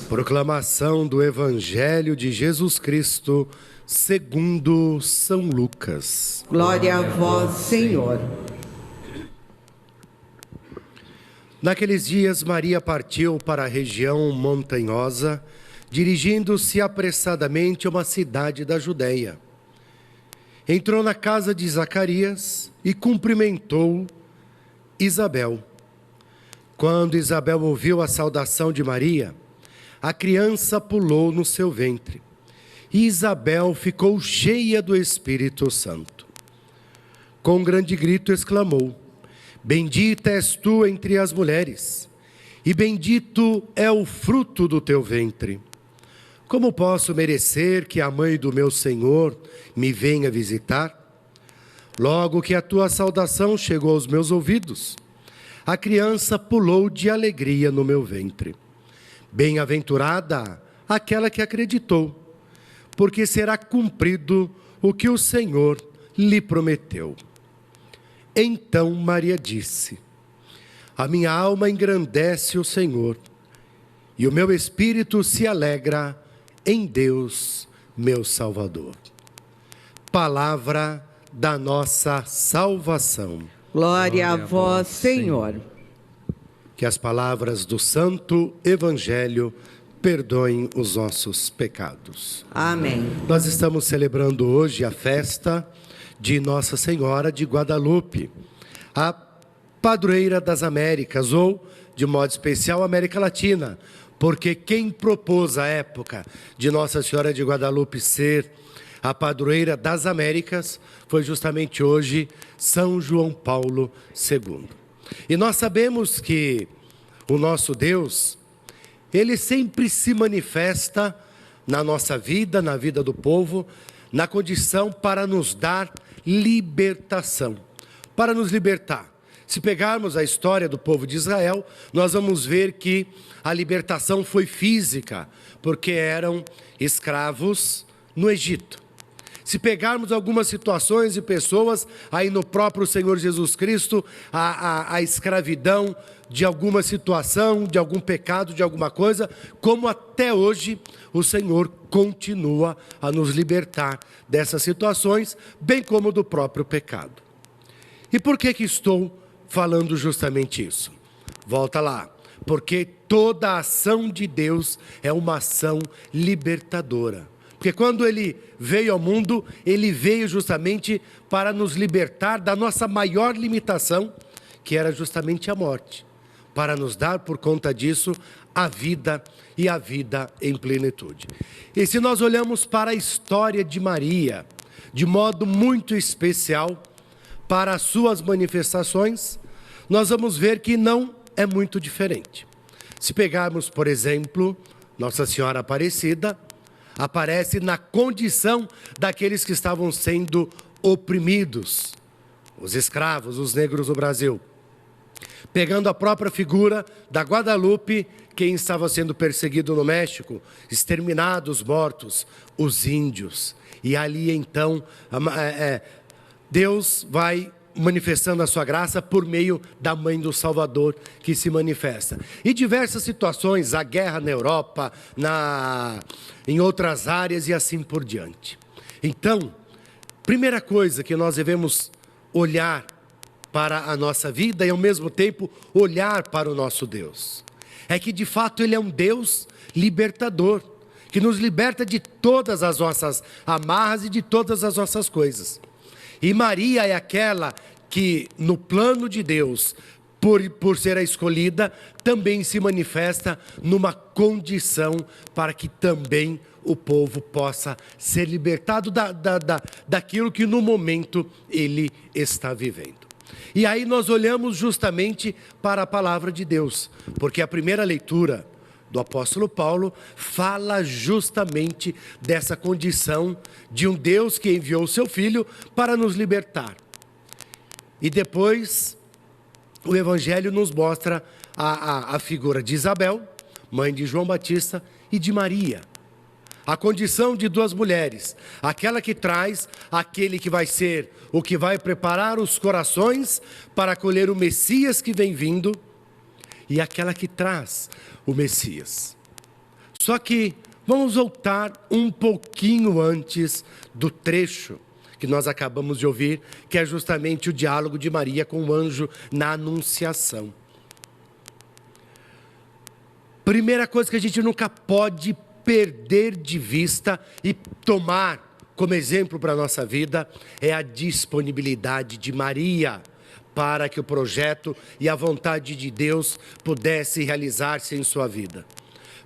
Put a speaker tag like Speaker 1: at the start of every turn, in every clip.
Speaker 1: Proclamação do Evangelho de Jesus Cristo, segundo São Lucas.
Speaker 2: Glória a vós, Senhor.
Speaker 1: Naqueles dias, Maria partiu para a região montanhosa, dirigindo-se apressadamente a uma cidade da Judéia. Entrou na casa de Zacarias e cumprimentou Isabel. Quando Isabel ouviu a saudação de Maria, a criança pulou no seu ventre, e Isabel ficou cheia do Espírito Santo. Com um grande grito exclamou: Bendita és tu entre as mulheres, e bendito é o fruto do teu ventre. Como posso merecer que a mãe do meu Senhor me venha visitar? Logo que a tua saudação chegou aos meus ouvidos, a criança pulou de alegria no meu ventre. Bem-aventurada aquela que acreditou, porque será cumprido o que o Senhor lhe prometeu. Então Maria disse: A minha alma engrandece o Senhor, e o meu espírito se alegra em Deus, meu Salvador. Palavra da nossa salvação.
Speaker 2: Glória a vós, Senhor.
Speaker 1: Que as palavras do Santo Evangelho perdoem os nossos pecados.
Speaker 2: Amém.
Speaker 1: Nós estamos celebrando hoje a festa de Nossa Senhora de Guadalupe, a padroeira das Américas, ou, de modo especial, América Latina, porque quem propôs a época de Nossa Senhora de Guadalupe ser a padroeira das Américas foi justamente hoje São João Paulo II. E nós sabemos que o nosso Deus, Ele sempre se manifesta na nossa vida, na vida do povo, na condição para nos dar libertação, para nos libertar. Se pegarmos a história do povo de Israel, nós vamos ver que a libertação foi física, porque eram escravos no Egito. Se pegarmos algumas situações e pessoas, aí no próprio Senhor Jesus Cristo, a escravidão de alguma situação, de algum pecado, de alguma coisa, como até hoje o Senhor continua a nos libertar dessas situações, bem como do próprio pecado. E por que estou falando justamente isso? Volta lá. Porque toda a ação de Deus é uma ação libertadora. Porque quando Ele veio ao mundo, Ele veio justamente para nos libertar da nossa maior limitação, que era justamente a morte. Para nos dar, por conta disso, a vida e a vida em plenitude. E se nós olhamos para a história de Maria, de modo muito especial, para as suas manifestações, nós vamos ver que não é muito diferente. Se pegarmos, por exemplo, Nossa Senhora Aparecida, aparece na condição daqueles que estavam sendo oprimidos, os escravos, os negros do Brasil. Pegando a própria figura da Guadalupe, quem estava sendo perseguido no México, exterminados, mortos, os índios. E ali então, Deus vai manifestando a sua graça por meio da Mãe do Salvador que se manifesta. E diversas situações, a guerra na Europa, em outras áreas e assim por diante. Então, primeira coisa que nós devemos olhar para a nossa vida e ao mesmo tempo olhar para o nosso Deus, é que de fato Ele é um Deus libertador, que nos liberta de todas as nossas amarras e de todas as nossas coisas. E Maria é aquela que, no plano de Deus, por ser a escolhida, também se manifesta numa condição para que também o povo possa ser libertado daquilo que no momento ele está vivendo. E aí nós olhamos justamente para a palavra de Deus, porque a primeira leitura do apóstolo Paulo fala justamente dessa condição de um Deus que enviou o seu Filho para nos libertar. E depois o Evangelho nos mostra a figura de Isabel, mãe de João Batista, e de Maria. A condição de duas mulheres, aquela que traz aquele que vai ser o que vai preparar os corações para acolher o Messias que vem vindo, e aquela que traz o Messias. Só que vamos voltar um pouquinho antes do trecho que nós acabamos de ouvir, que é justamente o diálogo de Maria com o anjo na Anunciação. Primeira coisa que a gente nunca pode perder de vista e tomar como exemplo para a nossa vida é a disponibilidade de Maria para que o projeto e a vontade de Deus pudesse realizar-se em sua vida.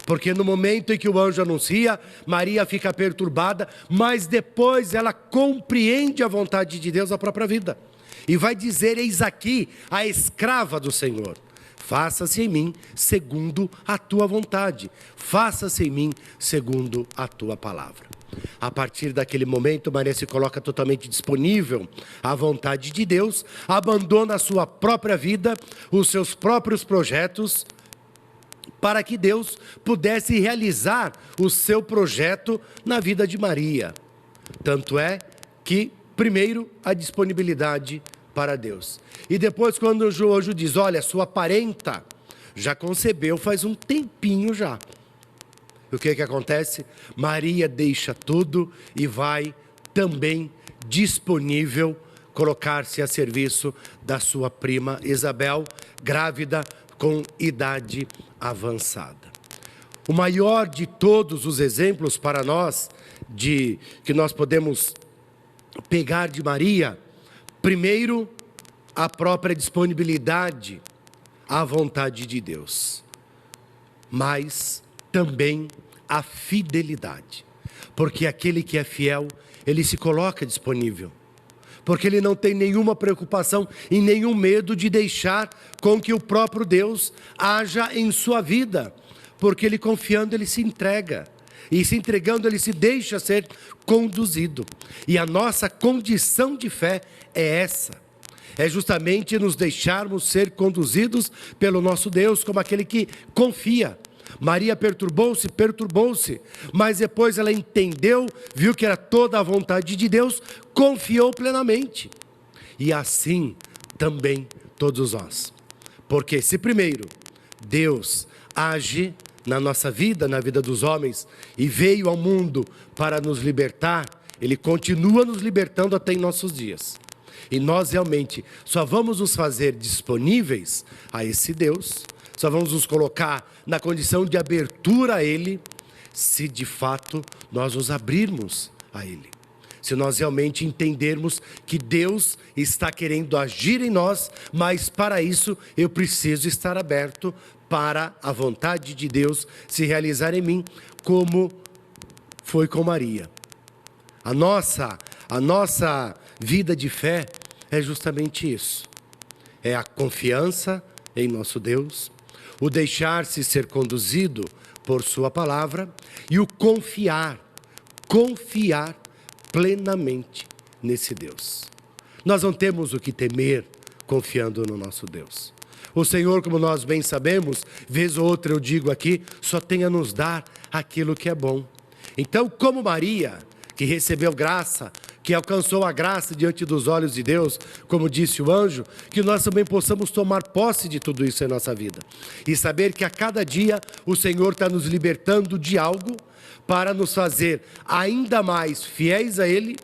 Speaker 1: Porque no momento em que o anjo anuncia, Maria fica perturbada, mas depois ela compreende a vontade de Deus na própria vida. E vai dizer: eis aqui a escrava do Senhor. Faça-se em mim segundo a tua vontade. Faça-se em mim segundo a tua palavra. A partir daquele momento, Maria se coloca totalmente disponível à vontade de Deus, abandona a sua própria vida, os seus próprios projetos, para que Deus pudesse realizar o seu projeto na vida de Maria. Tanto é que, primeiro, a disponibilidade para Deus. E depois, quando o anjo diz: olha, sua parenta já concebeu faz um tempinho já. O que acontece? Maria deixa tudo e vai também disponível colocar-se a serviço da sua prima Isabel, grávida com idade avançada. O maior de todos os exemplos para nós, que nós podemos pegar de Maria, primeiro, a própria disponibilidade à vontade de Deus, mas também a fidelidade, porque aquele que é fiel, ele se coloca disponível, porque ele não tem nenhuma preocupação e nenhum medo de deixar com que o próprio Deus haja em sua vida, porque ele confiando, ele se entrega, e se entregando, ele se deixa ser conduzido. E a nossa condição de fé é essa, é justamente nos deixarmos ser conduzidos pelo nosso Deus, como aquele que confia. Maria perturbou-se, mas depois ela entendeu, viu que era toda a vontade de Deus, confiou plenamente. E assim também todos nós. Porque se primeiro Deus age na nossa vida, na vida dos homens, e veio ao mundo para nos libertar, Ele continua nos libertando até em nossos dias. E nós realmente só vamos nos fazer disponíveis a esse Deus, só vamos nos colocar na condição de abertura a Ele, se de fato nós nos abrirmos a Ele. Se nós realmente entendermos que Deus está querendo agir em nós, mas para isso eu preciso estar aberto para a vontade de Deus se realizar em mim, como foi com Maria. A nossa vida de fé é justamente isso. É a confiança em nosso Deus, o deixar-se ser conduzido por sua palavra e o confiar plenamente nesse Deus. Nós não temos o que temer confiando no nosso Deus. O Senhor, como nós bem sabemos, vez ou outra eu digo aqui, só tem a nos dar aquilo que é bom. Então, como Maria, que recebeu graça, que alcançou a graça diante dos olhos de Deus, como disse o anjo, que nós também possamos tomar posse de tudo isso em nossa vida. E saber que a cada dia o Senhor está nos libertando de algo para nos fazer ainda mais fiéis a Ele,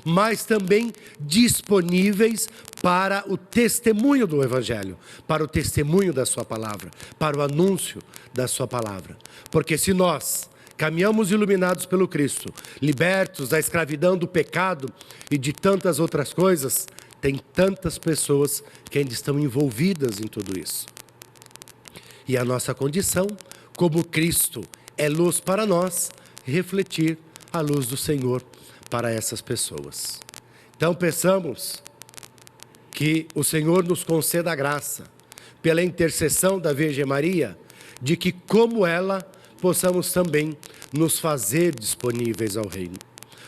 Speaker 1: mas também disponíveis para o testemunho do Evangelho, para o testemunho da sua palavra, para o anúncio da sua palavra. Porque se nós caminhamos iluminados pelo Cristo, libertos da escravidão do pecado e de tantas outras coisas, tem tantas pessoas que ainda estão envolvidas em tudo isso. E a nossa condição, como Cristo é luz para nós, refletir a luz do Senhor para essas pessoas. Então peçamos que o Senhor nos conceda a graça, pela intercessão da Virgem Maria, de que como ela possamos também nos fazer disponíveis ao reino,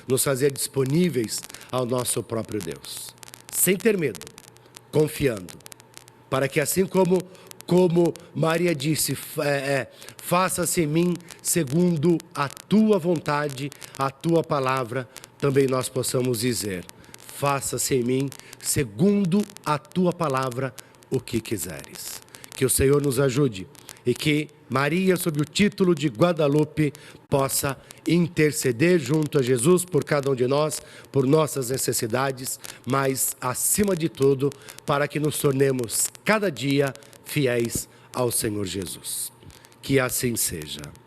Speaker 1: nos fazer disponíveis ao nosso próprio Deus, sem ter medo, confiando, para que assim como Maria disse, faça-se em mim segundo a tua vontade, a tua palavra, também nós possamos dizer, faça-se em mim segundo a tua palavra o que quiseres. Que o Senhor nos ajude e que Maria, sob o título de Guadalupe, possa interceder junto a Jesus por cada um de nós, por nossas necessidades, mas, acima de tudo, para que nos tornemos cada dia fiéis ao Senhor Jesus. Que assim seja.